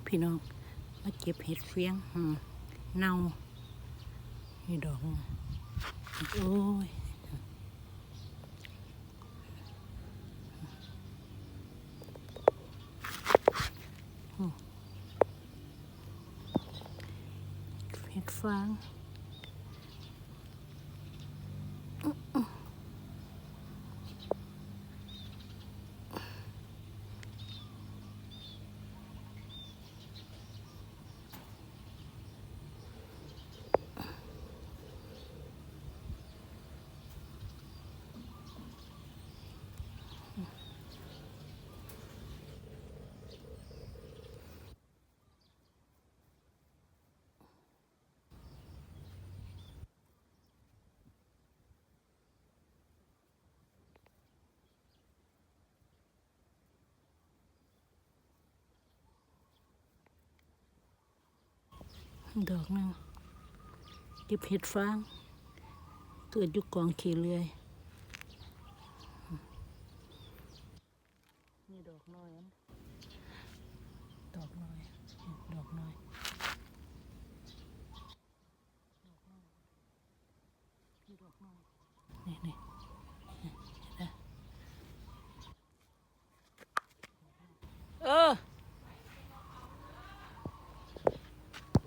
พี่น้องมาเก็บเห็ดเฟียงเน่านี่ดอกโอ้ยเห็ดฟางดอกนึงเก็บเห็ดฟางเกิดอยู่กองขี้เลื่อยนี่ดอกน้อยดอกน้อยดอกน้อยนี่ดอกน้อยนี่